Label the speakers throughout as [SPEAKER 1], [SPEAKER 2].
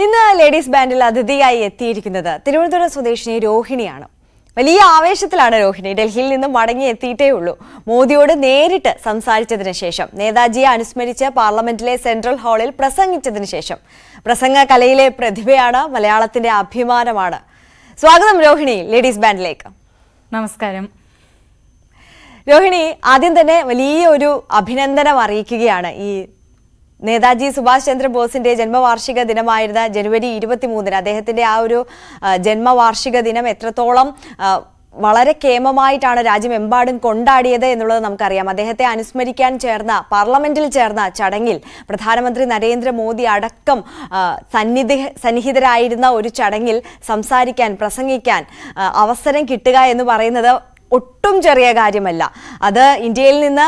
[SPEAKER 1] ഇന്ന് ലേഡീസ് ബാൻഡിൽ അതിഥിയായി എത്തിയിരിക്കുന്നത് തിരുവനന്തപുരം സ്വദേശിനി രോഹിണിയാണ്. വലിയ ആവേശത്തിലാണ് രോഹിണി. ഡൽഹിയിൽ നിന്ന് മടങ്ങി എത്തിയിട്ടേ ഉള്ളൂ. മോദിയോട് നേരിട്ട് സംസാരിച്ചതിന് ശേഷം, നേതാജിയെ അനുസ്മരിച്ച് പാർലമെന്റിലെ സെൻട്രൽ ഹാളിൽ പ്രസംഗിച്ചതിന് ശേഷം, പ്രസംഗ കലയിലെ പ്രതിഭയാണ്, മലയാളത്തിന്റെ അഭിമാനമാണ്. സ്വാഗതം രോഹിണി ലേഡീസ് ബാൻഡിലേക്ക്.
[SPEAKER 2] നമസ്കാരം
[SPEAKER 1] രോഹിണി. ആദ്യം തന്നെ വലിയ ഒരു അഭിനന്ദനം അറിയിക്കുകയാണ്. ഈ നേതാജി സുഭാഷ് ചന്ദ്രബോസിന്റെ ജന്മവാർഷിക ദിനമായിരുന്ന ജനുവരി 23-ന് അദ്ദേഹത്തിന്റെ ആ ഒരു ജന്മവാർഷിക ദിനം എത്രത്തോളം വളരെ കേമമായിട്ടാണ് രാജ്യമെമ്പാടും കൊണ്ടാടിയത് എന്നുള്ളത് നമുക്കറിയാം. അദ്ദേഹത്തെ അനുസ്മരിക്കാൻ പാർലമെന്റിൽ ചേർന്ന ചടങ്ങിൽ പ്രധാനമന്ത്രി നരേന്ദ്രമോദി അടക്കം സന്നിഹിതരായിരുന്ന ഒരു ചടങ്ങിൽ സംസാരിക്കാൻ, പ്രസംഗിക്കാൻ അവസരം കിട്ടുക എന്ന് പറയുന്നത് ഒട്ടും ചെറിയ കാര്യമല്ല. അത് ഇന്ത്യയിൽ നിന്ന്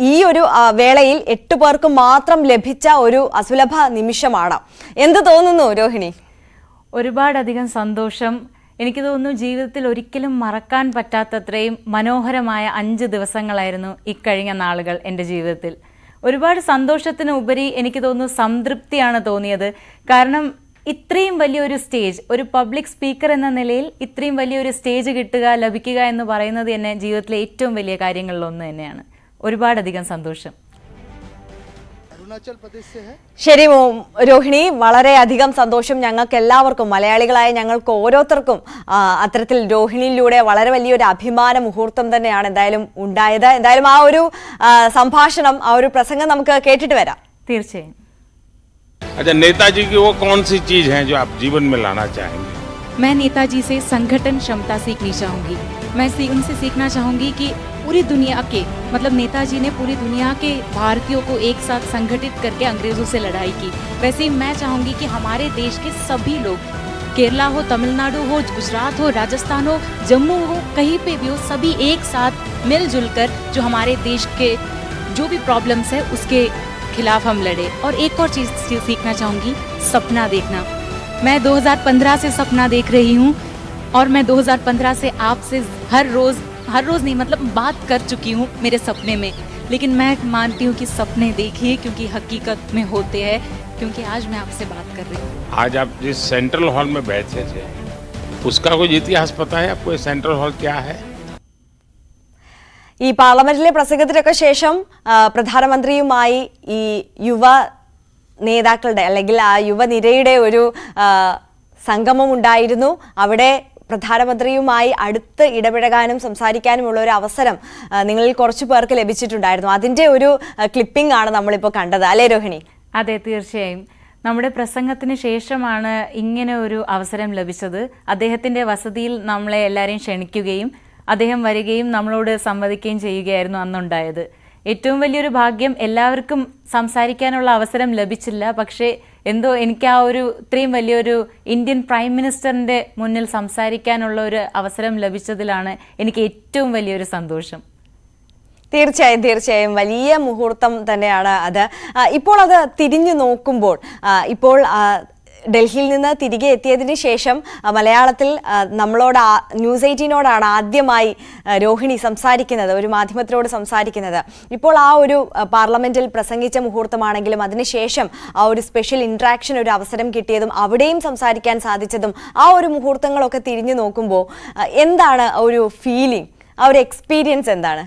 [SPEAKER 1] ഈ ഒരു വേളയിൽ 8 പേർക്ക് മാത്രം ലഭിച്ച ഒരു അസുലഭ നിമിഷമാണ്. എന്ത് തോന്നുന്നു രോഹിണി?
[SPEAKER 2] ഒരുപാടധികം സന്തോഷം. എനിക്ക് തോന്നുന്നു ജീവിതത്തിൽ ഒരിക്കലും മറക്കാൻ പറ്റാത്തത്രയും മനോഹരമായ 5 ദിവസങ്ങളായിരുന്നു ഇക്കഴിഞ്ഞ നാളുകൾ എൻ്റെ ജീവിതത്തിൽ. ഒരുപാട് സന്തോഷത്തിന് ഉപരി എനിക്ക് തോന്നുന്നു സംതൃപ്തിയാണ് തോന്നിയത്. കാരണം ഇത്രയും വലിയൊരു സ്റ്റേജ്, ഒരു പബ്ലിക് സ്പീക്കർ എന്ന നിലയിൽ ഇത്രയും വലിയൊരു സ്റ്റേജ് ലഭിക്കുക എന്ന് പറയുന്നത് തന്നെ ജീവിതത്തിലെ ഏറ്റവും വലിയ കാര്യങ്ങളിലൊന്ന് തന്നെയാണ്. ഒരുപാടധികം സന്തോഷം.
[SPEAKER 1] ശരി രോഹിണി, വളരെയധികം സന്തോഷം. ഞങ്ങൾക്ക് എല്ലാവർക്കും, മലയാളികളായ ഞങ്ങൾക്ക് ഓരോരുത്തർക്കും അത്തരത്തിൽ രോഹിണിയിലൂടെ വളരെ വലിയൊരു അഭിമാന മുഹൂർത്തം തന്നെയാണ് എന്തായാലും ഉണ്ടായത്. എന്തായാലും ആ ഒരു സംഭാഷണം, ആ ഒരു പ്രസംഗം നമുക്ക് കേട്ടിട്ട് വരാം.
[SPEAKER 2] തീർച്ചയായും.
[SPEAKER 3] अच्छा, नेताजी की वो कौन सी चीज है जो आप जीवन में लाना चाहेंगे?
[SPEAKER 4] मैं नेताजी से संगठन क्षमता सीखनी चाहूँगी. मैं उनसे सीखना चाहूँगी कि पूरी दुनिया के, मतलब नेताजी ने पूरी दुनिया के भारतीयों को एक साथ संगठित करके अंग्रेजों से लड़ाई की. वैसे ही मैं चाहूँगी कि हमारे देश के सभी लोग, केरला हो, तमिलनाडु हो, गुजरात हो, राजस्थान हो, जम्मू हो, कहीं पे भी हो, सभी एक साथ मिलजुल कर जो हमारे देश के जो भी प्रॉब्लम्स है उसके खिलाफ हम लड़े. और एक और चीज़ सीखना चाहूँगी, सपना देखना. मैं 2015 से सपना देख रही हूँ और मैं 2015 से आपसे हर रोज़ नहीं, मतलब बात कर चुकी हूँ मेरे सपने में. लेकिन मैं मानती हूँ कि सपने देखिए क्योंकि हकीकत में होते हैं, क्योंकि आज मैं आपसे बात कर रही हूँ.
[SPEAKER 3] आज आप जिस सेंट्रल हॉल में बैठे थे उसका कोई इतिहास पता है आपको? सेंट्रल हॉल क्या है?
[SPEAKER 1] ഈ പാർലമെന്റിലെ പ്രസംഗത്തിനൊക്കെ ശേഷം പ്രധാനമന്ത്രിയുമായി ഈ യുവ നേതാക്കളുടെ അല്ലെങ്കിൽ ആ യുവനിരയുടെ ഒരു സംഗമം ഉണ്ടായിരുന്നു. അവിടെ പ്രധാനമന്ത്രിയുമായി അടുത്ത് ഇടപഴകാനും സംസാരിക്കാനുമുള്ള ഒരു അവസരം നിങ്ങളിൽ കുറച്ചു പേർക്ക് ലഭിച്ചിട്ടുണ്ടായിരുന്നു. അതിന്റെ ഒരു ക്ലിപ്പിംഗ് ആണ് നമ്മളിപ്പോൾ കണ്ടത്, അല്ലേ രോഹിണി?
[SPEAKER 2] അതെ, തീർച്ചയായും. നമ്മുടെ പ്രസംഗത്തിന് ശേഷമാണ് ഇങ്ങനെ ഒരു അവസരം ലഭിച്ചത്. അദ്ദേഹത്തിന്റെ വസതിയിൽ നമ്മളെ എല്ലാവരെയും ക്ഷണിക്കുകയും അദ്ദേഹം വരികയും നമ്മളോട് സംവദിക്കുകയും ചെയ്യുകയായിരുന്നു അന്നുണ്ടായത്. ഏറ്റവും വലിയൊരു ഭാഗ്യം. എല്ലാവർക്കും സംസാരിക്കാനുള്ള അവസരം ലഭിച്ചില്ല. പക്ഷേ എന്തോ എനിക്ക് ആ ഒരു ഇത്രയും വലിയൊരു ഇന്ത്യൻ പ്രൈം മിനിസ്റ്ററിന്റെ മുന്നിൽ സംസാരിക്കാനുള്ള ഒരു അവസരം ലഭിച്ചതിലാണ് എനിക്ക് ഏറ്റവും വലിയൊരു സന്തോഷം.
[SPEAKER 1] തീർച്ചയായും വലിയ മുഹൂർത്തം തന്നെയാണ് അത്. ഇപ്പോൾ അത് തിരിഞ്ഞു നോക്കുമ്പോൾ, ഇപ്പോൾ ഡൽഹിയിൽ നിന്ന് തിരികെ എത്തിയതിന് ശേഷം മലയാളത്തിൽ നമ്മളോട് ന്യൂസ് 18നോടാണ് ആദ്യമായി രോഹിണി സംസാരിക്കുന്നത്, ഒരു മാധ്യമത്തിനോട് സംസാരിക്കുന്നത്. ഇപ്പോൾ ആ ഒരു പാർലമെന്റിൽ പ്രസംഗിച്ച മുഹൂർത്തമാണെങ്കിലും അതിനുശേഷം ആ ഒരു സ്പെഷ്യൽ ഇൻട്രാക്ഷൻ, ഒരു അവസരം കിട്ടിയതും അവിടെയും സംസാരിക്കാൻ സാധിച്ചതും, ആ ഒരു മുഹൂർത്തങ്ങളൊക്കെ തിരിഞ്ഞു നോക്കുമ്പോൾ എന്താണ് ഒരു ഫീലിംഗ്, ആ ഒരു എക്സ്പീരിയൻസ് എന്താണ്?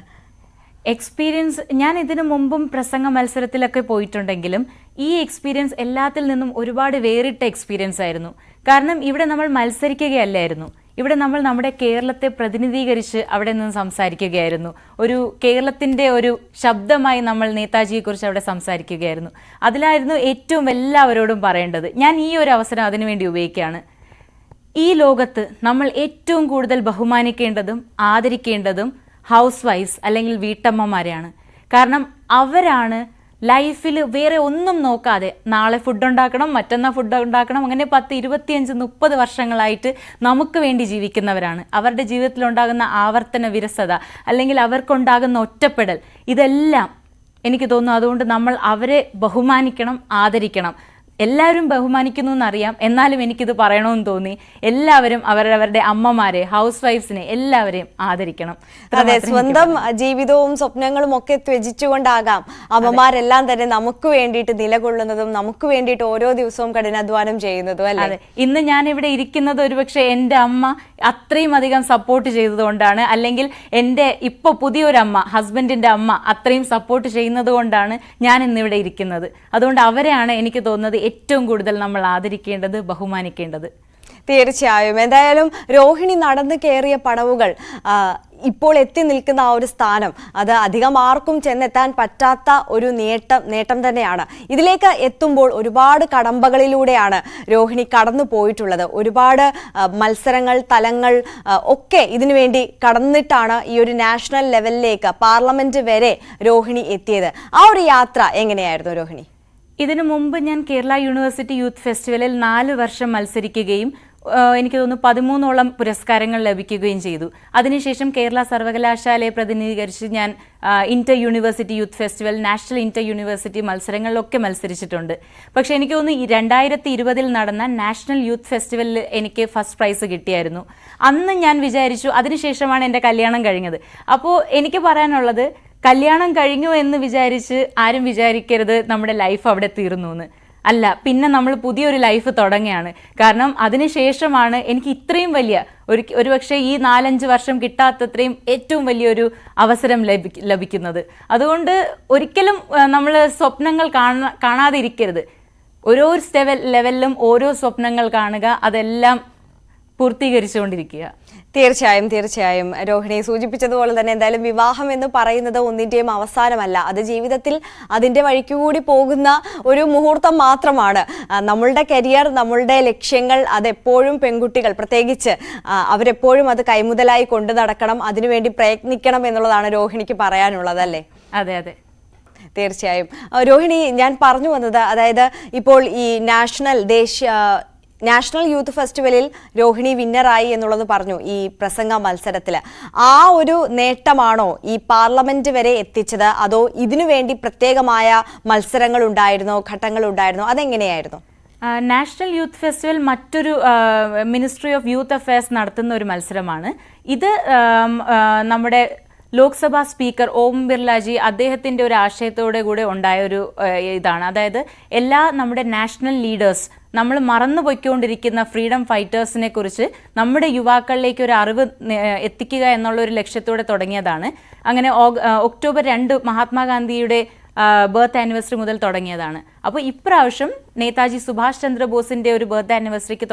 [SPEAKER 2] എക്സ്പീരിയൻസ്, ഞാൻ ഇതിനു മുമ്പും പ്രസംഗ മത്സരത്തിലൊക്കെ പോയിട്ടുണ്ടെങ്കിലും ഈ എക്സ്പീരിയൻസ് എല്ലാത്തിൽ നിന്നും ഒരുപാട് വേറിട്ട എക്സ്പീരിയൻസ് ആയിരുന്നു. കാരണം ഇവിടെ നമ്മൾ മത്സരിക്കുകയല്ലായിരുന്നു. ഇവിടെ നമ്മൾ നമ്മുടെ കേരളത്തെ പ്രതിനിധീകരിച്ച് അവിടെ നിന്ന് സംസാരിക്കുകയായിരുന്നു. ഒരു കേരളത്തിൻ്റെ ഒരു ശബ്ദമായി നമ്മൾ നേതാജിയെക്കുറിച്ച് അവിടെ സംസാരിക്കുകയായിരുന്നു. അതിലായിരുന്നു ഏറ്റവും എല്ലാവരോടും പറയേണ്ടത്. ഞാൻ ഈ ഒരു അവസരം അതിനുവേണ്ടി ഉപയോഗിക്കുകയാണ്. ഈ ലോകത്ത് നമ്മൾ ഏറ്റവും കൂടുതൽ ബഹുമാനിക്കേണ്ടതും ആദരിക്കേണ്ടതും ഹൗസ് വൈഫ്സ് അല്ലെങ്കിൽ വീട്ടമ്മമാരെയാണ്. കാരണം അവരാണ് ലൈഫിൽ വേറെ ഒന്നും നോക്കാതെ നാളെ ഫുഡ് ഉണ്ടാക്കണം, മറ്റന്നാൾ ഫുഡ് ഉണ്ടാക്കണം, അങ്ങനെ 10, 25, 30 വർഷങ്ങളായിട്ട് നമുക്ക് വേണ്ടി ജീവിക്കുന്നവരാണ്. അവരുടെ ജീവിതത്തിലുണ്ടാകുന്ന ആവർത്തന വിരസത അല്ലെങ്കിൽ അവർക്കുണ്ടാകുന്ന ഒറ്റപ്പെടൽ, ഇതെല്ലാം എനിക്ക് തോന്നുന്നു. അതുകൊണ്ട് നമ്മൾ അവരെ ബഹുമാനിക്കണം, ആദരിക്കണം. എല്ലാവരും ബഹുമാനിക്കുന്നു എന്നറിയാം, എന്നാലും എനിക്കിത് പറയണമെന്ന് തോന്നി. എല്ലാവരും അവരവരുടെ അമ്മമാരെ, ഹൗസ് വൈഫ്സിനെ എല്ലാവരെയും ആദരിക്കണം.
[SPEAKER 1] അതെ, സ്വന്തം ജീവിതവും സ്വപ്നങ്ങളും ഒക്കെ ത്യജിച്ചുകൊണ്ടാകാം അമ്മമാരെല്ലാം തന്നെ നമുക്ക് വേണ്ടിയിട്ട് നിലകൊള്ളുന്നതും നമുക്ക് വേണ്ടിയിട്ട് ഓരോ ദിവസവും കഠിനാധ്വാനം ചെയ്യുന്നതും അല്ലേ?
[SPEAKER 2] അതെ, ഇന്ന് ഞാൻ ഇവിടെ ഇരിക്കുന്നത് ഒരുപക്ഷെ എൻ്റെ അമ്മ അത്രയും അധികം സപ്പോർട്ട് ചെയ്തതുകൊണ്ടാണ്, അല്ലെങ്കിൽ എൻ്റെ ഇപ്പോൾ പുതിയൊരമ്മ, ഹസ്ബൻഡിൻ്റെ അമ്മ അത്രയും സപ്പോർട്ട് ചെയ്യുന്നത് കൊണ്ടാണ് ഞാൻ ഇന്നിവിടെ ഇരിക്കുന്നത്. അതുകൊണ്ട് അവരെയാണ് എനിക്ക് തോന്നുന്നത് ഏറ്റവും കൂടുതൽ നമ്മൾ ആദരിക്കേണ്ടത്, ബഹുമാനിക്കേണ്ടത്.
[SPEAKER 1] തീർച്ചയായും. എന്തായാലും രോഹിണി നടന്നു കയറിയ പടവുകൾ ഇപ്പോൾ എത്തി നിൽക്കുന്ന ആ ഒരു സ്ഥാനം, അത് അധികം ആർക്കും ചെന്നെത്താൻ പറ്റാത്ത ഒരു നേട്ടം തന്നെയാണ്. ഇതിലേക്ക് എത്തുമ്പോൾ ഒരുപാട് കടമ്പകളിലൂടെയാണ് രോഹിണി കടന്നു പോയിട്ടുള്ളത്. ഒരുപാട് മത്സരങ്ങൾ, തലങ്ങൾ ഒക്കെ ഇതിനു വേണ്ടി കടന്നിട്ടാണ് ഈ ഒരു നാഷണൽ ലെവലിലേക്ക്, പാർലമെന്റ് വരെ രോഹിണി എത്തിയത്. ആ ഒരു യാത്ര എങ്ങനെയായിരുന്നു രോഹിണി?
[SPEAKER 2] ഇതിനു മുമ്പ് ഞാൻ കേരള യൂണിവേഴ്സിറ്റി യൂത്ത് ഫെസ്റ്റിവലിൽ 4 വർഷം മത്സരിക്കുകയും എനിക്ക് തോന്നുന്നു 13ഓളം പുരസ്കാരങ്ങൾ ലഭിക്കുകയും ചെയ്തു. അതിനുശേഷം കേരള സർവകലാശാലയെ പ്രതിനിധീകരിച്ച് ഞാൻ inter university youth festival, national inter university മത്സരങ്ങളിലൊക്കെ മത്സരിച്ചിട്ടുണ്ട്. പക്ഷേ എനിക്ക് തോന്നുന്നു 2020 നടന്ന നാഷണൽ യൂത്ത് ഫെസ്റ്റിവലിൽ എനിക്ക് ഫസ്റ്റ് പ്രൈസ് കിട്ടിയായിരുന്നു. അന്ന് ഞാൻ വിചാരിച്ചു, അതിനുശേഷമാണ് എൻ്റെ കല്യാണം കഴിഞ്ഞത്. അപ്പോൾ എനിക്ക് പറയാനുള്ളത്, കല്യാണം കഴിഞ്ഞു എന്ന് വിചാരിച്ച് ആരും വിചാരിക്കരുത് നമ്മുടെ ലൈഫ് അവിടെ തീർന്നു എന്ന്. അല്ല, പിന്നെ നമ്മൾ പുതിയൊരു ലൈഫ് തുടങ്ങുകയാണ്. കാരണം അതിനുശേഷമാണ് എനിക്ക് ഇത്രയും വലിയ ഒരുപക്ഷെ ഈ 4-5 വർഷം കിട്ടാത്തത്രയും ഏറ്റവും വലിയൊരു അവസരം ലഭിക്കുന്നത്. അതുകൊണ്ട് ഒരിക്കലും നമ്മൾ സ്വപ്നങ്ങൾ കാണാതിരിക്കരുത്. ഓരോ ലെവലിലും ഓരോ സ്വപ്നങ്ങൾ കാണുക, അതെല്ലാം പൂർത്തീകരിച്ചുകൊണ്ടിരിക്കുക.
[SPEAKER 1] തീർച്ചയായും രോഹിണി സൂചിപ്പിച്ചതുപോലെ തന്നെ എന്തായാലും വിവാഹം എന്ന് പറയുന്നത് ഒന്നിന്റെയും അവസാനമല്ല. അത് ജീവിതത്തിൽ അതിന്റെ വഴിക്കുകൂടി പോകുന്ന ഒരു മുഹൂർത്തം മാത്രമാണ്. നമ്മളുടെ കരിയർ, നമ്മളുടെ ലക്ഷ്യങ്ങൾ, അതെപ്പോഴും പെൺകുട്ടികൾ പ്രത്യേകിച്ച് അവരെപ്പോഴും അത് കൈമുതലായി കൊണ്ടു നടക്കണം, അതിനുവേണ്ടി പ്രയത്നിക്കണം എന്നുള്ളതാണ് രോഹിണിക്ക് പറയാനുള്ളത് അല്ലേ?
[SPEAKER 2] അതെ അതെ,
[SPEAKER 1] തീർച്ചയായും. രോഹിണി, ഞാൻ പറഞ്ഞു വന്നത്, അതായത് ഇപ്പോൾ ഈ നാഷണൽ യൂത്ത് ഫെസ്റ്റിവലിൽ രോഹിണി വിന്നറായി എന്നുള്ളത് പറഞ്ഞു ഈ പ്രസംഗ മത്സരത്തിൽ. ആ ഒരു നേട്ടമാണോ ഈ പാർലമെന്റ് വരെ എത്തിച്ചത്, അതോ ഇതിനു വേണ്ടി പ്രത്യേകമായ മത്സരങ്ങൾ ഉണ്ടായിരുന്നോ, ഘട്ടങ്ങൾ ഉണ്ടായിരുന്നോ? അതെങ്ങനെയായിരുന്നു?
[SPEAKER 2] നാഷണൽ യൂത്ത് ഫെസ്റ്റിവൽ മറ്റൊരു മിനിസ്ട്രി ഓഫ് യൂത്ത് അഫയേഴ്സ് നടത്തുന്ന ഒരു മത്സരമാണ്. ഇത് നമ്മുടെ ലോക്സഭാ സ്പീക്കർ ഓം ബിർലാജി അദ്ദേഹത്തിൻ്റെ ഒരു ആശയത്തോടെ കൂടെ ഉണ്ടായ ഒരു ഇതാണ്. അതായത് എല്ലാ നമ്മുടെ നാഷണൽ ലീഡേഴ്സ്, നമ്മൾ മറന്നു പോയിക്കൊണ്ടിരിക്കുന്ന ഫ്രീഡം ഫൈറ്റേഴ്സിനെ കുറിച്ച് നമ്മുടെ യുവാക്കളിലേക്ക് ഒരു അറിവ് എത്തിക്കുക എന്നുള്ള ഒരു ലക്ഷ്യത്തോടെ തുടങ്ങിയതാണ്. അങ്ങനെ ഒക്ടോബർ 2 മഹാത്മാഗാന്ധിയുടെ ബർത്ത് ആനിവേഴ്സറി മുതൽ തുടങ്ങിയതാണ്. അപ്പോൾ ഇപ്രാവശ്യം നേതാജി സുഭാഷ് ചന്ദ്രബോസിന്റെ ഒരു ബർത്ത് ആനിവേഴ്സറിക്ക്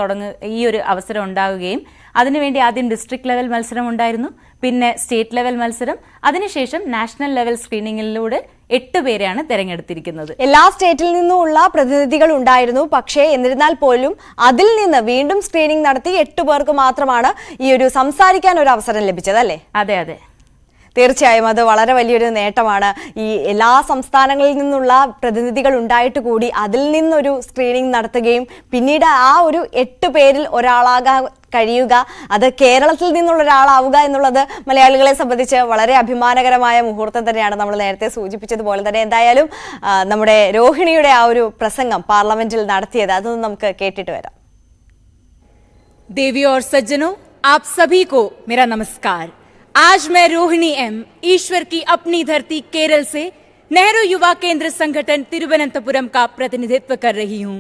[SPEAKER 2] ഈ ഒരു അവസരം ഉണ്ടാവുകയും അതിനുവേണ്ടി ആദ്യം ഡിസ്ട്രിക്ട് ലെവൽ മത്സരം ഉണ്ടായിരുന്നു, പിന്നെ സ്റ്റേറ്റ് ലെവൽ മത്സരം, അതിനുശേഷം നാഷണൽ ലെവൽ സ്ക്രീനിങ്ങിലൂടെ 8 പേരെയാണ് തെരഞ്ഞെടുത്തിരിക്കുന്നത്.
[SPEAKER 1] എല്ലാ സ്റ്റേറ്റിൽ നിന്നുമുള്ള പ്രതിനിധികൾ ഉണ്ടായിരുന്നു. പക്ഷേ എന്നിരുന്നാൽ പോലും അതിൽ നിന്ന് വീണ്ടും സ്ക്രീനിംഗ് നടത്തി 8 പേർക്ക് മാത്രമാണ് ഈ ഒരു സംസാരിക്കാൻ ഒരു അവസരം ലഭിച്ചത് അല്ലേ?
[SPEAKER 2] അതെ അതെ,
[SPEAKER 1] തീർച്ചയായും അത് വളരെ വലിയൊരു നേട്ടമാണ്. ഈ എല്ലാ സംസ്ഥാനങ്ങളിൽ നിന്നുള്ള പ്രതിനിധികൾ ഉണ്ടായിട്ട് കൂടി അതിൽ നിന്നൊരു സ്ക്രീനിംഗ് നടത്തുകയും പിന്നീട് ആ ഒരു 8 പേരിൽ ഒരാളാകാൻ കഴിയുക, അത് കേരളത്തിൽ നിന്നുള്ള ഒരാളാവുക എന്നുള്ളത് മലയാളികളെ സംബന്ധിച്ച് വളരെ അഭിമാനകരമായ മുഹൂർത്തം തന്നെയാണ്. നമ്മൾ നേരത്തെ സൂചിപ്പിച്ചതുപോലെ തന്നെ എന്തായാലും നമ്മുടെ രോഹിണിയുടെ ആ ഒരു പ്രസംഗം പാർലമെന്റിൽ നടത്തിയത്, അതൊന്നും നമുക്ക് കേട്ടിട്ട് വരാം.
[SPEAKER 4] देवी और सज्जनों, आप सभी को मेरा नमस्कार। आज मैं रोहिणी एम, ईश्वर की अपनी धरती केरल से नेहरू युवा केंद्र संगठन तिरुवनंतपुरम का प्रतिनिधित्व कर रही हूँ।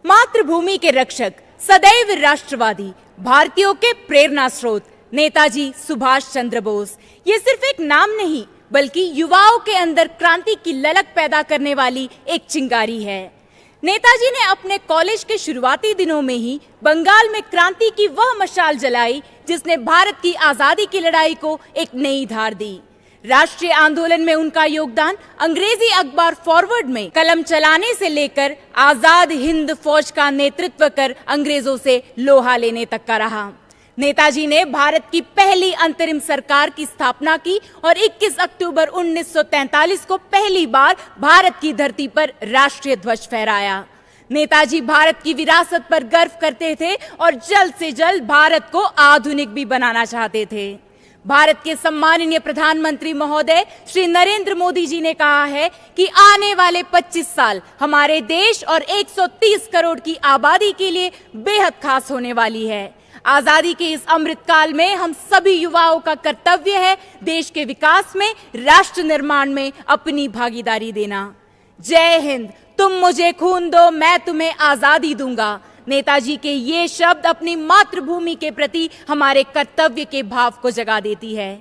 [SPEAKER 4] मातृभूमि के रक्षक, सदैव राष्ट्रवादी, भारतीयों के प्रेरणा स्रोत नेताजी सुभाष चंद्र बोस ये सिर्फ एक नाम नहीं, बल्कि युवाओं के अंदर क्रांति की ललक पैदा करने वाली एक चिंगारी है। नेताजी ने अपने कॉलेज के शुरुआती दिनों में ही बंगाल में क्रांति की वह मशाल जलाई जिसने भारत की आजादी की लड़ाई को एक नई धार दी। राष्ट्रीय आंदोलन में उनका योगदान अंग्रेजी अखबार फॉरवर्ड में कलम चलाने से लेकर आजाद हिंद फौज का नेतृत्व कर अंग्रेजों से लोहा लेने तक का रहा। नेताजी ने भारत की पहली अंतरिम सरकार की स्थापना की और 21 अक्टूबर 1943 को पहली बार भारत की धरती पर राष्ट्रीय ध्वज फहराया। नेताजी भारत की विरासत पर गर्व करते थे और जल्द से जल्द भारत को आधुनिक भी बनाना चाहते थे। भारत के सम्माननीय प्रधानमंत्री महोदय श्री नरेंद्र मोदी जी ने कहा है कि आने वाले 25 साल हमारे देश और 130 करोड़ की आबादी के लिए बेहद खास होने वाली है। आजादी के इस अमृत काल में हम सभी युवाओं का कर्तव्य है देश के विकास में, राष्ट्र निर्माण में अपनी भागीदारी देना। जय हिंद। तुम मुझे खून दो, मैं तुम्हें आजादी दूंगा। नेताजी के ये शब्द अपनी मातृभूमि के प्रति हमारे कर्तव्य के भाव को जगा देती है।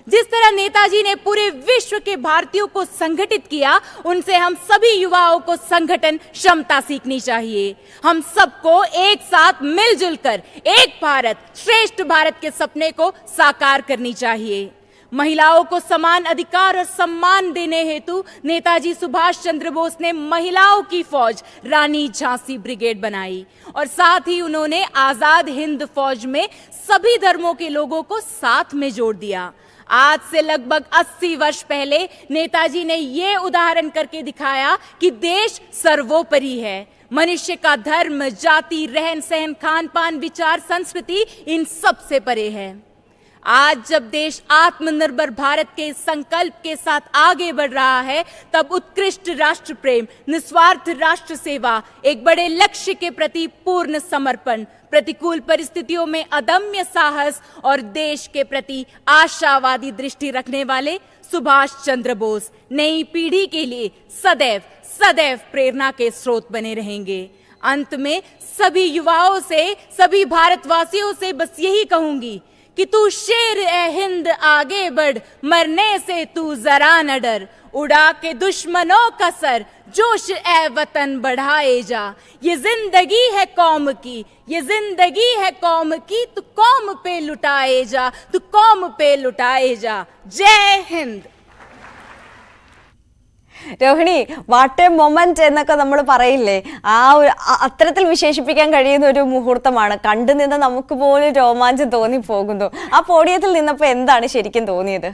[SPEAKER 4] जिस तरह नेताजी ने पूरे विश्व के भारतीयों को संगठित किया, उनसे हम सभी युवाओं को संगठन क्षमता सीखनी चाहिए। हम सबको एक साथ मिलजुल कर एक भारत श्रेष्ठ भारत के सपने को साकार करनी चाहिए। महिलाओं को समान अधिकार और सम्मान देने हेतु नेताजी सुभाष चंद्र बोस ने महिलाओं की फौज रानी झांसी ब्रिगेड बनाई और साथ ही उन्होंने आजाद हिंद फौज में सभी धर्मों के लोगों को साथ में जोड़ दिया। आज से लगभग 80 वर्ष पहले नेताजी ने ये उदाहरण करके दिखाया कि देश सर्वोपरि है। मनुष्य का धर्म, जाति, रहन सहन, खान पान, विचार, संस्कृति इन सब से परे है। आज जब देश आत्मनिर्भर भारत के संकल्प के साथ आगे बढ़ रहा है, तब उत्कृष्ट राष्ट्र प्रेम, निस्वार्थ राष्ट्र सेवा, एक बड़े लक्ष्य के प्रति पूर्ण समर्पण, प्रतिकूल परिस्थितियों में अदम्य साहस और देश के प्रति आशावादी दृष्टि रखने वाले सुभाष चंद्र बोस नई पीढ़ी के लिए सदैव सदैव प्रेरणा के स्रोत बने रहेंगे। अंत में सभी युवाओं से, सभी भारतवासियों से बस यही कहूंगी कि तू शेर ए हिंद आगे बढ़, मरने से तू जरा न डर, उड़ा के दुश्मनों का सर, जोश ए वतन बढ़ाए जा। ये जिंदगी है कौम की, ये जिंदगी है कौम की, तू कौम पे लुटाए जा, तू कौम पे लुटाए जा। जय Hind.
[SPEAKER 1] Rohini, what A moment എന്നൊക്കെ നമ്മൾ പറയില്ലേ, അത്തരത്തിൽ വിശേഷിപ്പിക്കാൻ കഴിയുന്ന ഒരു മുഹൂർത്തമാണ്. കണ്ടു നിന്ന് നമുക്ക് പോലും രോമാഞ്ചം തോന്നിപ്പോകുന്നു. ആ പോഡിയത്തിൽ നിന്നപ്പോൾ എന്താണ് ശരിക്കും തോന്നിയത്?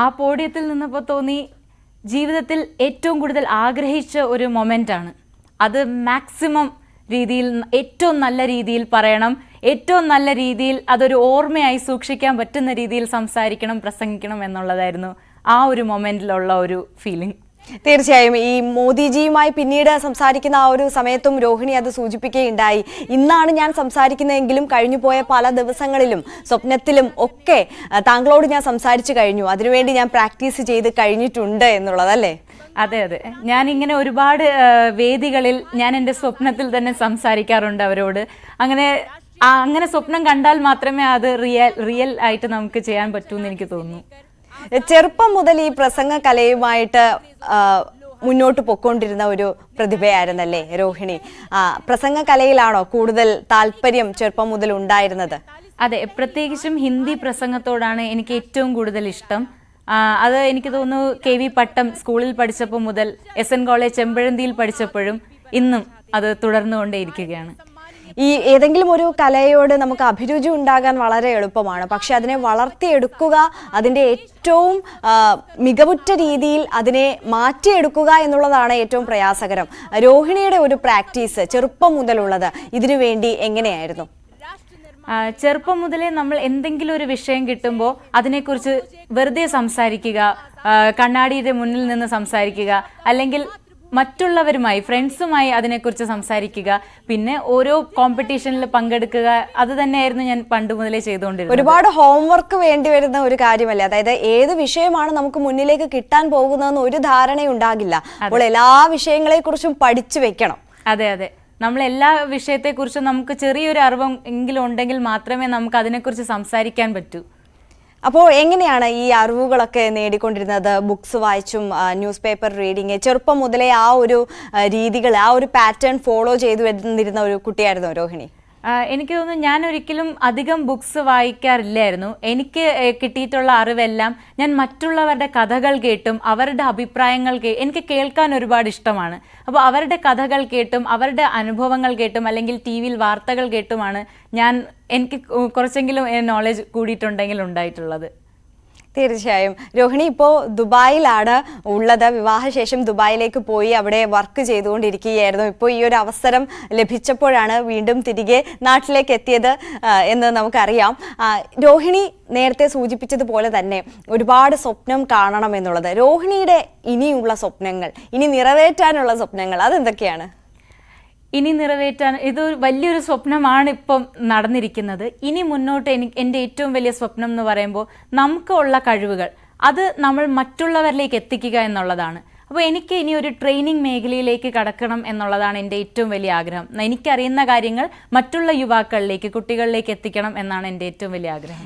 [SPEAKER 2] ആ പോഡിയത്തിൽ നിന്നപ്പോൾ തോന്നി ജീവിതത്തിൽ ഏറ്റവും കൂടുതൽ ആഗ്രഹിച്ച ഒരു മൊമെന്റ് ആണ്. അത് മാക്സിമം രീതിയിൽ, ഏറ്റവും നല്ല രീതിയിൽ പറയണം, ഏറ്റവും നല്ല രീതിയിൽ അതൊരു ഓർമ്മയായി സൂക്ഷിക്കാൻ പറ്റുന്ന രീതിയിൽ സംസാരിക്കണം, പ്രസംഗിക്കണം എന്നുള്ളതായിരുന്നു ആ ഒരു മൊമെന്റിലുള്ള ഒരു ഫീലിംഗ്.
[SPEAKER 1] തീർച്ചയായും ഈ മോദിജിയുമായി പിന്നീട് സംസാരിക്കുന്ന ആ ഒരു സമയത്തും രോഹിണി അത് സൂചിപ്പിക്കുകയുണ്ടായി. ഇന്നാണ് ഞാൻ സംസാരിക്കുന്നതെങ്കിലും കഴിഞ്ഞുപോയ പല ദിവസങ്ങളിലും സ്വപ്നത്തിലും ഒക്കെ താങ്കളോട് ഞാൻ സംസാരിച്ചു കഴിഞ്ഞു, അതിനുവേണ്ടി ഞാൻ പ്രാക്ടീസ് ചെയ്ത് കഴിഞ്ഞിട്ടുണ്ട് എന്നുള്ളതല്ലേ?
[SPEAKER 2] അതെ അതെ, ഞാനിങ്ങനെ ഒരുപാട് വേദികളിൽ ഞാൻ എൻ്റെ സ്വപ്നത്തിൽ തന്നെ സംസാരിക്കാറുണ്ട് അവരോട്. അങ്ങനെ സ്വപ്നം കണ്ടാൽ മാത്രമേ അത് റിയൽ ആയിട്ട് നമുക്ക് ചെയ്യാൻ പറ്റൂ എന്ന് എനിക്ക് തോന്നുന്നു.
[SPEAKER 1] ചെറുപ്പം മുതൽ ഈ പ്രസംഗ കലയുമായിട്ട് മുന്നോട്ട് പൊയ്ക്കൊണ്ടിരുന്ന ഒരു പ്രതിഭയായിരുന്നല്ലേ രോഹിണി? പ്രസംഗ കലയിലാണോ കൂടുതൽ താല്പര്യം ചെറുപ്പം മുതൽ ഉണ്ടായിരുന്നത്?
[SPEAKER 2] അതെ, പ്രത്യേകിച്ചും ഹിന്ദി പ്രസംഗത്തോടാണ് എനിക്ക് ഏറ്റവും കൂടുതൽ ഇഷ്ടം. അത് എനിക്ക് തോന്നുന്നു KV പട്ടം സ്കൂളിൽ പഠിച്ചപ്പോൾ മുതൽ SN കോളേജ് ചെമ്പഴന്തിയിൽ പഠിച്ചപ്പോഴും ഇന്നും അത് തുടർന്നുകൊണ്ടേയിരിക്കുകയാണ്.
[SPEAKER 1] ഈ ഏതെങ്കിലും ഒരു കലയോട് നമുക്ക് അഭിരുചി ഉണ്ടാകാൻ വളരെ എളുപ്പമാണ്, പക്ഷെ അതിനെ വളർത്തിയെടുക്കുക, അതിൻ്റെ ഏറ്റവും മികവുറ്റ രീതിയിൽ അതിനെ മാറ്റിയെടുക്കുക എന്നുള്ളതാണ് ഏറ്റവും പ്രയാസകരം. രോഹിണിയുടെ ഒരു പ്രാക്ടീസ് ചെറുപ്പം മുതലുള്ളത് ഇതിനു വേണ്ടി എങ്ങനെയായിരുന്നു?
[SPEAKER 2] ചെറുപ്പം മുതലേ നമ്മൾ എന്തെങ്കിലും ഒരു വിഷയം കിട്ടുമ്പോൾ അതിനെക്കുറിച്ച് വെറുതെ സംസാരിക്കുക, കണ്ണാടിയുടെ മുന്നിൽ നിന്ന് സംസാരിക്കുക, അല്ലെങ്കിൽ മറ്റുള്ളവരുമായി, ഫ്രണ്ട്സുമായി അതിനെക്കുറിച്ച് സംസാരിക്കുക, പിന്നെ ഓരോ കോമ്പറ്റീഷനിൽ പങ്കെടുക്കുക. അത് തന്നെയായിരുന്നു ഞാൻ പണ്ട് മുതലേ ചെയ്തുകൊണ്ടിരുന്നത്.
[SPEAKER 1] ഒരുപാട് ഹോംവർക്ക് വേണ്ടി വരുന്ന ഒരു കാര്യമല്ലേ? അതായത് ഏത് വിഷയമാണ് നമുക്ക് മുന്നിലേക്ക് കിട്ടാൻ പോകുന്നതെന്ന് ഒരു ധാരണയുണ്ടാകില്ല. അപ്പോൾ എല്ലാ വിഷയങ്ങളെ കുറിച്ചും പഠിച്ചു വെക്കണം.
[SPEAKER 2] അതെ അതെ, നമ്മൾ എല്ലാ വിഷയത്തെക്കുറിച്ചും നമുക്ക് ചെറിയൊരു അറിവ് എങ്കിലും ഉണ്ടെങ്കിൽ മാത്രമേ നമുക്ക് അതിനെക്കുറിച്ച് സംസാരിക്കാൻ പറ്റൂ.
[SPEAKER 1] അപ്പോൾ എങ്ങനെയാണ് ഈ അറിവുകളൊക്കെ നേടിക്കൊണ്ടിരുന്നത്? ബുക്സ് വായിച്ചും ന്യൂസ് പേപ്പർ റീഡിങ്, ചെറുപ്പം മുതലേ ആ ഒരു രീതികൾ, ആ ഒരു പാറ്റേൺ ഫോളോ ചെയ്തു വരുന്നിരുന്ന ഒരു കുട്ടിയായിരുന്നു രോഹിണി?
[SPEAKER 2] എനിക്ക് തോന്നുന്നു ഞാൻ ഒരിക്കലും അധികം ബുക്സ് വായിക്കാറില്ലായിരുന്നു. എനിക്ക് കിട്ടിയിട്ടുള്ള അറിവെല്ലാം ഞാൻ മറ്റുള്ളവരുടെ കഥകൾ കേട്ടും അവരുടെ അഭിപ്രായങ്ങൾ എനിക്ക് കേൾക്കാൻ ഒരുപാട് ഇഷ്ടമാണ്. അപ്പോൾ അവരുടെ കഥകൾ കേട്ടും അവരുടെ അനുഭവങ്ങൾ കേട്ടും അല്ലെങ്കിൽ TV-യിൽ വാർത്തകൾ കേട്ടുമാണ് എനിക്ക് കുറച്ചെങ്കിലും നോളജ് കൂടിയിട്ടുണ്ടെങ്കിൽ ഉണ്ടായിട്ടുള്ളത്.
[SPEAKER 1] തീർച്ചയായും രോഹിണി ഇപ്പോൾ ദുബായിലാണ് ഉള്ളത്. വിവാഹശേഷം ദുബായിലേക്ക് പോയി അവിടെ വർക്ക് ചെയ്തുകൊണ്ടിരിക്കുകയായിരുന്നു. ഇപ്പോൾ ഈ ഒരു അവസരം ലഭിച്ചപ്പോഴാണ് വീണ്ടും തിരികെ നാട്ടിലേക്ക് എത്തിയത് എന്ന് നമുക്കറിയാം. രോഹിണി നേരത്തെ സൂചിപ്പിച്ചതുപോലെ തന്നെ ഒരുപാട് സ്വപ്നം കാണണം എന്നുള്ളത്. രോഹിണിയുടെ ഇനിയുള്ള സ്വപ്നങ്ങൾ, ഇനി നിറവേറ്റാനുള്ള സ്വപ്നങ്ങൾ അതെന്തൊക്കെയാണ്?
[SPEAKER 2] ഇനി നിറവേറ്റാൻ ഇത് വലിയൊരു സ്വപ്നമാണ് ഇപ്പം നടന്നിരിക്കുന്നത്. ഇനി മുന്നോട്ട് എൻ്റെ ഏറ്റവും വലിയ സ്വപ്നം എന്ന് പറയുമ്പോൾ നമുക്കുള്ള കഴിവുകൾ അത് നമ്മൾ മറ്റുള്ളവരിലേക്ക് എത്തിക്കുക എന്നുള്ളതാണ്. അപ്പോൾ എനിക്ക് ഇനി ഒരു ട്രെയിനിങ് മേഖലയിലേക്ക് കടക്കണം എന്നുള്ളതാണ് എൻ്റെ ഏറ്റവും വലിയ ആഗ്രഹം. എനിക്കറിയുന്ന കാര്യങ്ങൾ മറ്റുള്ള യുവാക്കളിലേക്ക്, കുട്ടികളിലേക്ക് എത്തിക്കണം എന്നാണ് എൻ്റെ ഏറ്റവും വലിയ ആഗ്രഹം.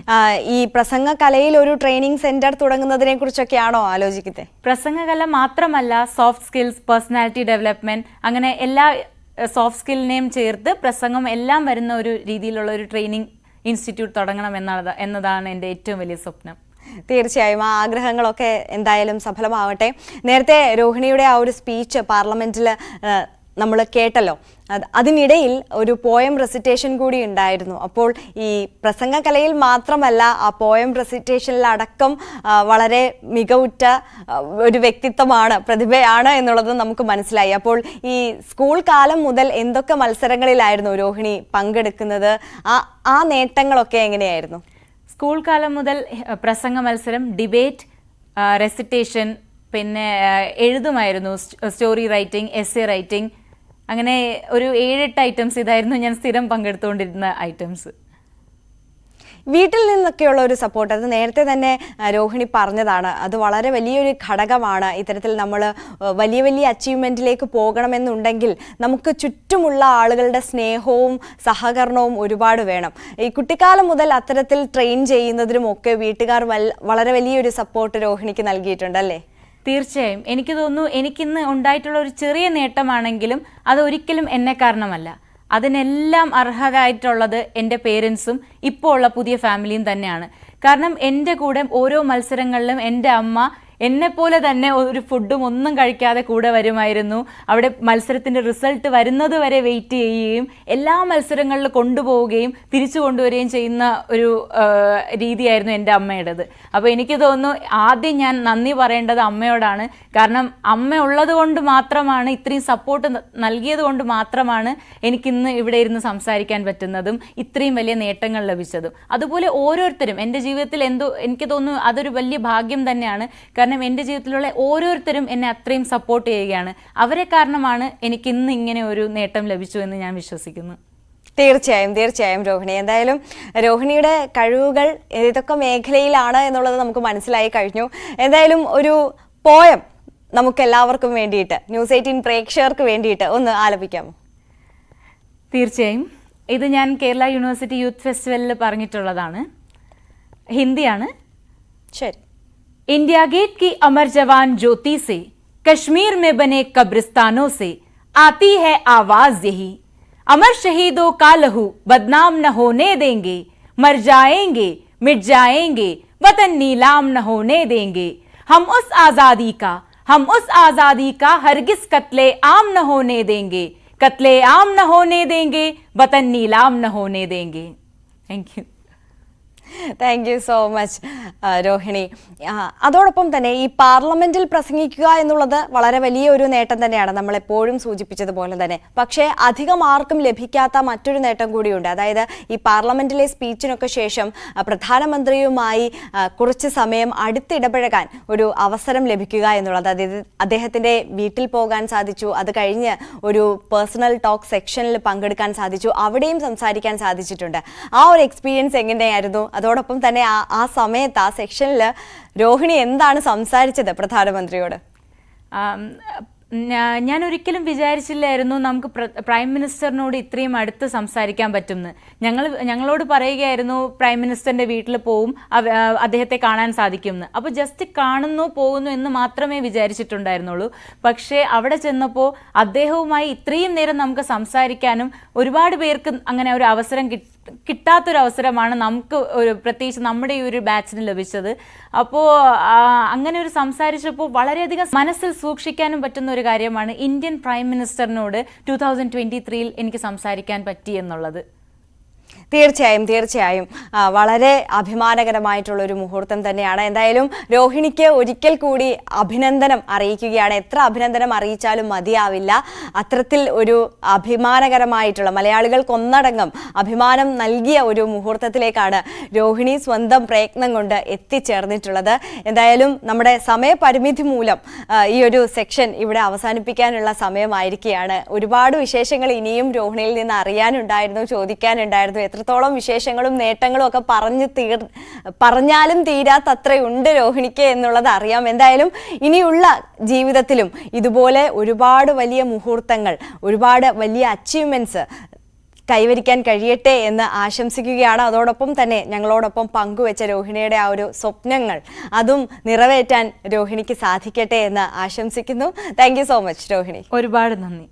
[SPEAKER 1] ഈ പ്രസംഗ കലയിൽ ഒരു ട്രെയിനിങ് സെന്റർ തുടങ്ങുന്നതിനെ കുറിച്ചൊക്കെയാണോ ആലോചിക്കുന്നത്?
[SPEAKER 2] പ്രസംഗകല മാത്രമല്ല, സോഫ്റ്റ് സ്കിൽസ്, പേഴ്സണാലിറ്റി ഡെവലപ്മെന്റ്, അങ്ങനെ എല്ലാ സോഫ്റ്റ് സ്കില്ലിനെയും ചേർത്ത് പ്രസംഗം എല്ലാം വരുന്ന ഒരു രീതിയിലുള്ള ഒരു ട്രെയിനിങ് ഇൻസ്റ്റിറ്റ്യൂട്ട് തുടങ്ങണം എന്നതാണ് എൻ്റെ ഏറ്റവും വലിയ സ്വപ്നം.
[SPEAKER 1] തീർച്ചയായും ആ ആഗ്രഹങ്ങളൊക്കെ എന്തായാലും സഫലമാവട്ടെ. നേരത്തെ രോഹിണിയുടെ ആ ഒരു സ്പീച്ച് പാർലമെന്റിൽ നമ്മൾ കേട്ടല്ലോ. അതിനിടയിൽ ഒരു പോയം റെസിറ്റേഷൻ കൂടി ഉണ്ടായിരുന്നു. അപ്പോൾ ഈ പ്രസംഗകലയിൽ മാത്രമല്ല, ആ പോയം റെസിറ്റേഷനിലടക്കം വളരെ മികവുറ്റ ഒരു വ്യക്തിത്വമാണ്, പ്രതിഭയാണ് എന്നുള്ളത് നമുക്ക് മനസ്സിലായി. അപ്പോൾ ഈ സ്കൂൾ കാലം മുതൽ എന്തൊക്കെ മത്സരങ്ങളിലായിരുന്നു രോഹിണി പങ്കെടുക്കുന്നത്? ആ നേട്ടങ്ങളൊക്കെ എങ്ങനെയായിരുന്നു?
[SPEAKER 2] സ്കൂൾ കാലം മുതൽ പ്രസംഗ മത്സരം, ഡിബേറ്റ്, റെസിറ്റേഷൻ, പിന്നെ എഴുതുമായിരുന്നു, സ്റ്റോറി റൈറ്റിംഗ്, എസ്സേ റൈറ്റിംഗ്, അങ്ങനെ ഒരു 7-8 ഐറ്റംസ് ഇതായിരുന്നു ഞാൻ സ്ഥിരം പങ്കെടുത്തുകൊണ്ടിരുന്ന ഐറ്റംസ്.
[SPEAKER 1] വീട്ടിൽ നിന്നൊക്കെയുള്ള ഒരു സപ്പോർട്ട്, അത് നേരത്തെ തന്നെ രോഹിണി പറഞ്ഞതാണ്, അത് വളരെ വലിയൊരു ഘടകമാണ്. ഇത്തരത്തിൽ നമ്മൾ വലിയ വലിയ അച്ചീവ്മെൻറ്റിലേക്ക് പോകണമെന്നുണ്ടെങ്കിൽ നമുക്ക് ചുറ്റുമുള്ള ആളുകളുടെ സ്നേഹവും സഹകരണവും ഒരുപാട് വേണം. ഈ കുട്ടിക്കാലം മുതൽ അത്തരത്തിൽ ട്രെയിൻ ചെയ്യുന്നതിനുമൊക്കെ വീട്ടുകാർ വളരെ വലിയൊരു സപ്പോർട്ട് രോഹിണിക്ക് നൽകിയിട്ടുണ്ടല്ലേ?
[SPEAKER 2] തീർച്ചയായും. എനിക്ക് തോന്നുന്നു എനിക്കിന്ന് ഉണ്ടായിട്ടുള്ള ഒരു ചെറിയ നേട്ടമാണെങ്കിലും അതൊരിക്കലും എന്നെ കാരണമല്ല. അതിനെല്ലാം അർഹരായിട്ടുള്ളത് എൻ്റെ പേരൻസും ഇപ്പോൾ ഉള്ള പുതിയ ഫാമിലിയും തന്നെയാണ്. കാരണം എൻ്റെ കൂടെ ഓരോ മത്സരങ്ങളിലും എൻ്റെ അമ്മ എന്നെപ്പോലെ തന്നെ ഒരു ഫുഡും ഒന്നും കഴിക്കാതെ കൂടെ വരുമായിരുന്നു. അവിടെ മത്സരത്തിൻ്റെ റിസൾട്ട് വരുന്നത് വരെ വെയിറ്റ് ചെയ്യുകയും എല്ലാ മത്സരങ്ങളിലും കൊണ്ടുപോവുകയും തിരിച്ചു കൊണ്ടുവരികയും ചെയ്യുന്ന ഒരു രീതിയായിരുന്നു എൻ്റെ അമ്മയുടേത്. അപ്പോൾ എനിക്ക് തോന്നുന്നു ആദ്യം ഞാൻ നന്ദി പറയേണ്ടത് അമ്മയോടാണ്. കാരണം അമ്മ ഉള്ളത് കൊണ്ട് മാത്രമാണ്, ഇത്രയും സപ്പോർട്ട് നൽകിയത് കൊണ്ട് മാത്രമാണ് എനിക്കിന്ന് ഇവിടെ ഇരുന്ന് സംസാരിക്കാൻ പറ്റുന്നതും ഇത്രയും വലിയ നേട്ടങ്ങൾ ലഭിച്ചതും. അതുപോലെ ഓരോരുത്തരും എൻ്റെ ജീവിതത്തിൽ എനിക്ക് തോന്നുന്നു അതൊരു വലിയ ഭാഗ്യം തന്നെയാണ്. കാരണം എൻ്റെ ജീവിതത്തിലുള്ള ഓരോരുത്തരും എന്നെ അത്രയും സപ്പോർട്ട് ചെയ്യുകയാണ്. അവരെ കാരണമാണ് എനിക്ക് ഇന്ന് ഇങ്ങനെ ഒരു നേട്ടം ലഭിച്ചു എന്ന് ഞാൻ വിശ്വസിക്കുന്നു.
[SPEAKER 1] തീർച്ചയായും രോഹിണി, എന്തായാലും രോഹിണിയുടെ കഴിവുകൾ ഏതൊക്കെ മേഖലയിലാണ് എന്നുള്ളത് നമുക്ക് മനസ്സിലായി കഴിഞ്ഞു. എന്തായാലും ഒരു പോയം നമുക്ക് എല്ലാവർക്കും വേണ്ടിയിട്ട്, ന്യൂസ് 18 പ്രേക്ഷകർക്ക് വേണ്ടിയിട്ട് ഒന്ന് ആലപിക്കാമോ?
[SPEAKER 2] തീർച്ചയായും. ഇത് ഞാൻ കേരള യൂണിവേഴ്സിറ്റി യൂത്ത് ഫെസ്റ്റിവലിൽ പറഞ്ഞിട്ടുള്ളതാണ്. ഹിന്ദിയാണ്.
[SPEAKER 1] ശരി.
[SPEAKER 2] इंडिया गेट की अमर जवान ज्योति से, कश्मीर में बने कब्रिस्तानों से आती है आवाज यही, अमर शहीदों का लहू बदनाम न होने देंगे, मर जाएंगे मिट जाएंगे वतन नीलाम न होने देंगे, हम उस आजादी का हरगिज कत्ले आम न होने देंगे, कत्ले आम न होने देंगे वतन नीलाम न होने देंगे. Thank you.
[SPEAKER 1] Thank you so much Rohini. അതോടൊപ്പം തന്നെ ഈ പാർലമെന്റിൽ പ്രസംഗിക്കുക എന്നുള്ളത് വളരെ വലിയൊരു നേട്ടം തന്നെയാണ്, നമ്മളെപ്പോഴും സൂചിപ്പിച്ചതുപോലെ തന്നെ. പക്ഷേ അധികം ആർക്കും ലഭിക്കാത്ത മറ്റൊരു നേട്ടം കൂടിയുണ്ട്. അതായത് ഈ പാർലമെന്റിലെ സ്പീച്ചിനൊക്കെ ശേഷം പ്രധാനമന്ത്രിയുമായി കുറച്ച് സമയം അടുത്തിടപഴകാൻ ഒരു അവസരം ലഭിക്കുക എന്നുള്ളത്. അതായത് അദ്ദേഹത്തിൻ്റെ വീട്ടിൽ പോകാൻ സാധിച്ചു, അത് കഴിഞ്ഞ് ഒരു പേഴ്സണൽ ടോക്ക് സെക്ഷനിൽ പങ്കെടുക്കാൻ സാധിച്ചു, അവിടെയും സംസാരിക്കാൻ സാധിച്ചിട്ടുണ്ട്. ആ ഒരു എക്സ്പീരിയൻസ് എങ്ങനെയായിരുന്നു? അതോടൊപ്പം തന്നെ ആ സമയത്ത് ആ സെക്ഷനിൽ രോഹിണി എന്താണ് സംസാരിച്ചത് പ്രധാനമന്ത്രിയോട്?
[SPEAKER 2] ഞാൻ ഒരിക്കലും വിചാരിച്ചില്ലായിരുന്നു നമുക്ക് പ്രൈം മിനിസ്റ്ററിനോട് ഇത്രയും അടുത്ത് സംസാരിക്കാൻ പറ്റുമെന്ന്. ഞങ്ങളോട് പറയുകയായിരുന്നു പ്രൈം മിനിസ്റ്ററിന്റെ വീട്ടിൽ പോവും, അദ്ദേഹത്തെ കാണാൻ സാധിക്കുമെന്ന്. അപ്പോൾ ജസ്റ്റ് കാണുന്നു പോകുന്നു എന്ന് മാത്രമേ വിചാരിച്ചിട്ടുണ്ടായിരുന്നുള്ളൂ. പക്ഷേ അവിടെ ചെന്നപ്പോൾ അദ്ദേഹവുമായി ഇത്രയും നേരം നമുക്ക് സംസാരിക്കാനും ഒരുപാട് പേർക്ക് അങ്ങനെ ഒരു അവസരം കിട്ടാത്തൊരവസരമാണ് നമുക്ക് പ്രത്യേകിച്ച് നമ്മുടെ ഈ ഒരു ബാച്ചിന് ലഭിച്ചത്. അപ്പോൾ അങ്ങനെ ഒരു സംസാരിച്ചപ്പോൾ വളരെയധികം മനസ്സിൽ സൂക്ഷിക്കാനും പറ്റുന്ന ഒരു കാര്യമാണ് ഇന്ത്യൻ പ്രൈം മിനിസ്റ്ററിനോട് 2023 എനിക്ക് സംസാരിക്കാൻ പറ്റി എന്നുള്ളത്.
[SPEAKER 1] തീർച്ചയായും വളരെ അഭിമാനകരമായിട്ടുള്ള ഒരു മുഹൂർത്തം തന്നെയാണ്. എന്തായാലും രോഹിണിക്ക് ഒരിക്കൽ കൂടി അഭിനന്ദനം അറിയിക്കുകയാണ്. എത്ര അഭിനന്ദനം അറിയിച്ചാലും മതിയാവില്ല. അത്തരത്തിൽ ഒരു അഭിമാനകരമായിട്ടുള്ള, മലയാളികൾക്കൊന്നടങ്കം അഭിമാനം നൽകിയ ഒരു മുഹൂർത്തത്തിലേക്കാണ് രോഹിണി സ്വന്തം പ്രയത്നം കൊണ്ട് എത്തിച്ചേർന്നിട്ടുള്ളത്. എന്തായാലും നമ്മുടെ സമയപരിമിതി മൂലം ഈ ഒരു സെക്ഷൻ ഇവിടെ അവസാനിപ്പിക്കാനുള്ള സമയമായിരിക്കുകയാണ്. ഒരുപാട് വിശേഷങ്ങൾ ഇനിയും രോഹിണിയിൽ നിന്ന് അറിയാനുണ്ടായിരുന്നു, ചോദിക്കാനുണ്ടായിരുന്നു. എത്രത്തോളം വിശേഷങ്ങളും നേട്ടങ്ങളും ഒക്കെ പറഞ്ഞാലും തീരാത്തത്രയുണ്ട് രോഹിണിക്ക് എന്നുള്ളത് അറിയാം. എന്തായാലും ഇനിയുള്ള ജീവിതത്തിലും ഇതുപോലെ ഒരുപാട് വലിയ മുഹൂർത്തങ്ങൾ, ഒരുപാട് വലിയ അച്ചീവ്മെന്റ്സ് കൈവരിക്കാൻ കഴിയട്ടെ എന്ന് ആശംസിക്കുകയാണ്. അതോടൊപ്പം തന്നെ ഞങ്ങളോടൊപ്പം പങ്കുവെച്ച രോഹിണിയുടെ ആ ഒരു സ്വപ്നങ്ങൾ അതും നിറവേറ്റാൻ രോഹിണിക്ക് സാധിക്കട്ടെ എന്ന് ആശംസിക്കുന്നു. Thank you so much Rohini.
[SPEAKER 2] ഒരുപാട് നന്ദി.